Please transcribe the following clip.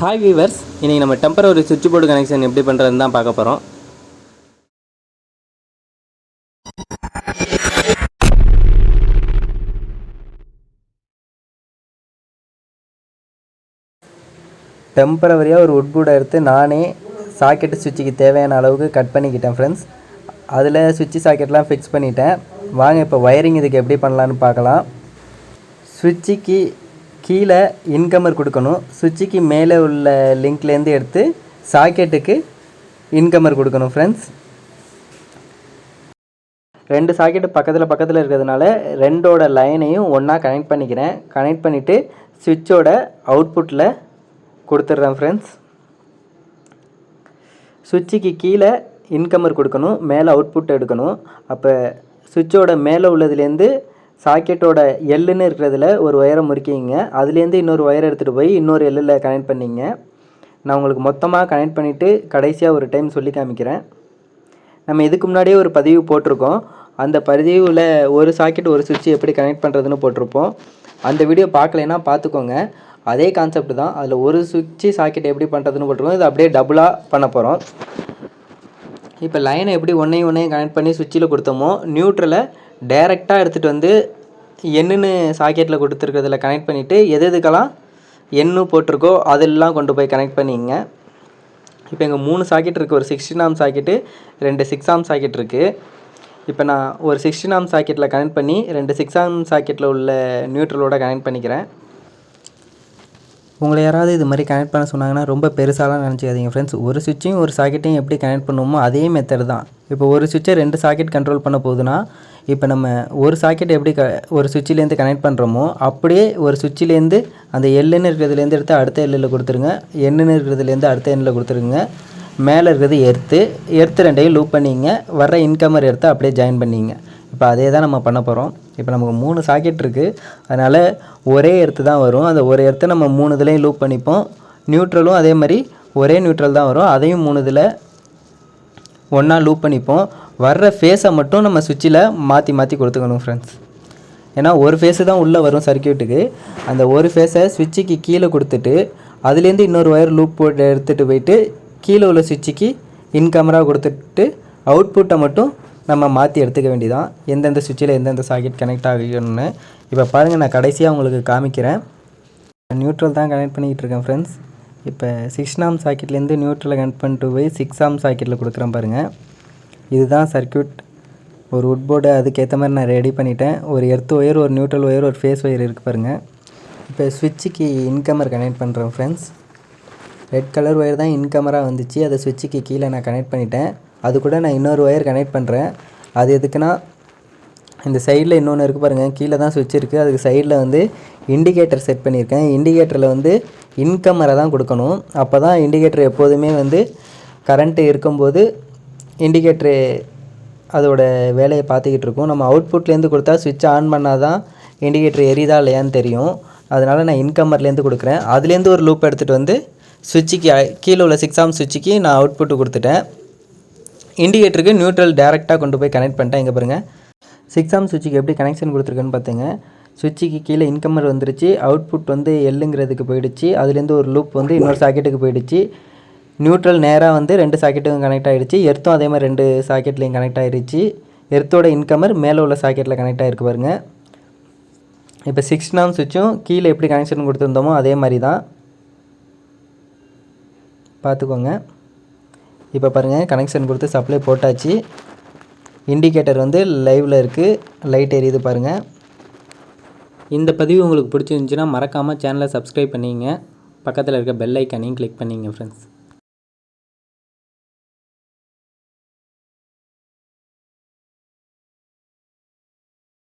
Hi viewers, இன்றைக்கி நம்ம temporary சுவிட்ச் போர்டு கனெக்ஷன் எப்படி பண்ணுறதுன்னு தான் பார்க்க போகிறோம். டெம்பரவரியாக ஒரு உட் போர்டை எடுத்து நானே சாக்கெட்டு சுவிட்சுக்கு தேவையான அளவுக்கு கட் பண்ணிக்கிட்டேன் ஃப்ரெண்ட்ஸ். அதில் சுவிட்சு சாக்கெட்லாம் ஃபிக்ஸ் பண்ணிட்டேன். வாங்க இப்போ ஒயரிங் இதுக்கு எப்படி பண்ணலான்னு பார்க்கலாம். சுவிட்சுக்கு கீழே இன்கமர் கொடுக்கணும். சுவிட்சுக்கு மேலே உள்ள லிங்க்லேருந்து எடுத்து சாக்கெட்டுக்கு இன்கமர் கொடுக்கணும் ஃப்ரெண்ட்ஸ். ரெண்டு சாக்கெட்டு பக்கத்தில் இருக்கிறதுனால ரெண்டோட லைனையும் ஒன்றா கனெக்ட் பண்ணிக்கிறேன். கனெக்ட் பண்ணிவிட்டு சுவிட்சோட அவுட்புட்டில் கொடுத்துட்றேன் ஃப்ரெண்ட்ஸ். சுவிட்சுக்கு கீழே இன்கமர் கொடுக்கணும், மேலே அவுட்புட் எடுக்கணும். அப்போ சுவிட்சோட மேலே உள்ளதுலேருந்து சாக்கெட்டோட எல்லுன்னு இருக்கிறதுல ஒரு ஒயரை முறுக்கிங்க. அதுலேருந்து இன்னொரு ஒயரை எடுத்துகிட்டு போய் இன்னொரு எல்லில் கனெக்ட் பண்ணிங்க. நான் உங்களுக்கு மொத்தமாக கனெக்ட் பண்ணிவிட்டு கடைசியாக ஒரு டைம் சொல்லி காமிக்கிறேன். நம்ம இதுக்கு முன்னாடியே ஒரு பதிவு போட்டிருக்கோம். அந்த பதிவில் ஒரு சாக்கெட் ஒரு சுவிட்ச் எப்படி கனெக்ட் பண்ணுறதுன்னு போட்டிருப்போம். அந்த வீடியோ பார்க்கலைன்னா பார்த்துக்கோங்க. அதே கான்செப்ட் தான். அதில் ஒரு சுவிட்சு சாக்கெட் எப்படி பண்ணுறதுன்னு போட்டிருக்கோம். இது அப்படியே டபுளாக பண்ண போகிறோம். இப்போ லைனை எப்படி ஒன்றையும் கனெக்ட் பண்ணி சுவிட்சில் கொடுத்தோமோ நியூட்ரலை டைரெக்டாக எடுத்துகிட்டு வந்து எண்ணுன்னு சாக்கெட்டில் கொடுத்துருக்கிறதுல கனெக்ட் பண்ணிவிட்டு எதுக்கெல்லாம் எண்ணு போட்டிருக்கோ அதெல்லாம் கொண்டு போய் கனெக்ட் பண்ணிங்க. இப்போ எங்கள் 3 சாக்கெட் இருக்குது. ஒரு 16 ஆம் சாக்கெட்டு, 2 6 ஆம் சாக்கெட் இருக்குது. இப்போ நான் ஒரு 16 ஆம் சாக்கெட்டில் கனெக்ட் பண்ணி 2 6 ஆம் சாக்கெட்டில் உள்ள நியூட்ரலோட கனெக்ட் பண்ணிக்கிறேன். உங்களை யாராவது இது மாதிரி கனெக்ட் பண்ண சொன்னாங்கன்னா ரொம்ப பெருசாலாம் நினச்சிக்காதீங்க ஃப்ரெண்ட்ஸ். ஒரு சுவிட்சையும் ஒரு சாக்கெட்டையும் எப்படி கனெக்ட் பண்ணுவோமோ அதே மெத்தட் தான். இப்போ ஒரு சுவிட்சை 2 சாக்கெட் கண்ட்ரோல் பண்ண போகுதுன்னா இப்போ நம்ம ஒரு சாக்கெட் எப்படி ஒரு சுவிட்சிலேருந்து கனெக்ட் பண்ணுறோமோ அப்படியே ஒரு சுவிட்சிலேருந்து அந்த எல்லுன்னு இருக்கிறதுலேருந்து எடுத்து அடுத்த எல்லில் கொடுத்துருங்க, எண்ணுன்னு இருக்கிறதுலேருந்து அடுத்த எண்ணில் கொடுத்துருங்க. மேலே இருக்கிறது எர்த்து ரெண்டையும் லூப் பண்ணிங்க. வர்ற இன்கமர் எடுத்து அப்படியே ஜாயின் பண்ணிங்க. இப்போ அதே தான் நம்ம பண்ண போகிறோம். இப்போ நமக்கு 3 சாக்கெட் இருக்குது, அதனால் ஒரே எர்த்து தான் வரும். அந்த ஒரு எர்த்தை நம்ம 3 இதுலேயும் லூப் பண்ணிப்போம். நியூட்ரலும் அதே மாதிரி ஒரே நியூட்ரல் தான் வரும். அதையும் 3 இதில் ஒன்றா லூப் பண்ணிப்போம். வர்ற ஃபேஸை மட்டும் நம்ம சுவிட்சில் மாற்றி கொடுத்துக்கணும் ஃப்ரெண்ட்ஸ். ஏன்னா ஒரு ஃபேஸு தான் உள்ளே வரும் சர்க்கியூட்டுக்கு. அந்த ஒரு ஃபேஸை சுவிட்சுக்கு கீழே கொடுத்துட்டு அதுலேருந்து இன்னொரு ஒயர் லூப் போட்டு எடுத்துகிட்டு போயிட்டு கீழே உள்ள சுவிட்சுக்கு இன்கமராக கொடுத்துட்டு அவுட்புட்டை மட்டும் நம்ம மாற்றி எடுத்துக்க வேண்டியதான். எந்தெந்த சுவிட்சில் எந்தெந்த சாக்கெட் கனெக்ட் ஆகணும்னு இப்போ பாருங்கள். நான் கடைசியாக உங்களுக்கு காமிக்கிறேன். நியூட்ரல் தான் கனெக்ட் பண்ணிக்கிட்டு இருக்கேன் ஃப்ரெண்ட்ஸ். இப்போ 16 ஆம் சாக்கெட்லேருந்து நியூட்ரலை கனெக்ட் பண்ணிட்டு போய் 6 ஆம் சாக்கெட்டில் கொடுக்குறேன் பாருங்கள். இதுதான் சர்க்கியூட். ஒரு உட் போர்டு அதுக்கேற்ற மாதிரி நான் ரெடி பண்ணிட்டேன். ஒரு எர்த் ஒயர், ஒரு நியூட்ரல் ஒயர், ஒரு ஃபேஸ் ஒயர் இருக்குது பாருங்கள். இப்போ சுவிட்சுக்கு இன்கமர் கனெக்ட் பண்ணுறேன் ஃப்ரெண்ட்ஸ். ரெட் கலர் ஒயர் தான் இன்கமராக வந்துச்சு. அதை சுவிட்சுக்கு கீழே நான் கனெக்ட் பண்ணிட்டேன். அது கூட நான் இன்னொரு ஒயர் கனெக்ட் பண்ணுறேன். அது எதுக்குன்னா இந்த சைடில் இன்னொன்று இருக்குது பாருங்கள். கீழே தான் சுவிட்ச் இருக்குது. அதுக்கு சைடில் வந்து இண்டிகேட்டர் செட் பண்ணியிருக்கேன். இண்டிகேட்டரில் வந்து இன்கமரை தான் கொடுக்கணும். அப்போ தான் இண்டிகேட்டர் எப்போதுமே வந்து கரண்ட்டு இருக்கும்போது இண்டிகேட்ரு அதோட வேலையை பார்த்துக்கிட்டு இருக்கும். நம்ம அவுட்புட்லேருந்து கொடுத்தா சுவிட்ச் ஆன் பண்ணால் தான் இண்டிகேட்டர் எரியுதா இல்லையான்னு தெரியும். அதனால் நான் இன்கமர்லேருந்து கொடுக்குறேன். அதுலேருந்து ஒரு லூப் எடுத்துகிட்டு வந்து சுவிட்சுக்கு கீழே உள்ள 6 ஆம் சுவிட்சுக்கு நான் அவுட்புட்டு கொடுத்துட்டேன். இண்டிகேட்டருக்கு நியூட்ரல் டேரெக்டாக கொண்டு போய் கனெக்ட் பண்ணிட்டேன். இங்கே பாருங்கள், 6 ஆம் சுவிட்சுக்கு எப்படி கனெக்ஷன் கொடுத்துருக்குன்னு பார்த்துங்க. சுவிட்சுக்கு கீழே இன்கமர் வந்துருச்சு. அவுட்புட் வந்து எல்லுங்கிறதுக்கு போயிடுச்சு. அதுலேருந்து ஒரு லூப் வந்து இன்னொரு சாக்கெட்டுக்கு போயிடுச்சு. நியூட்ரல் நேராக வந்து 2 சாக்கெட்டுக்கும் கனெக்ட் ஆகிடுச்சு. எர்த்தும் அதே மாதிரி 2 சாக்கெட்லேயும் கனெக்ட் ஆகிடுச்சு. எர்த்தோட இன்கமர் மேலே உள்ள சாக்கெட்டில் கனெக்ட் ஆகிருக்கு பாருங்கள். இப்போ 16 ஆம் சுவிட்சும் கீழே எப்படி கனெக்ஷன் கொடுத்துருந்தோமோ அதே மாதிரி தான் பார்த்துக்கோங்க. இப்போ பாருங்கள், கனெக்ஷன் கொடுத்து சப்ளை போட்டாச்சு. இண்டிகேட்டர் வந்து லைவில் இருக்குது, லைட் எரியுது பாருங்கள். இந்த பதிவு உங்களுக்கு பிடிச்சிருந்துச்சின்னா மறக்காமல் சேனலை சப்ஸ்கிரைப் பண்ணிங்க. பக்கத்தில் இருக்க பெல் ஐக்கானையும் கிளிக் பண்ணிங்க ஃப்ரெண்ட்ஸ்.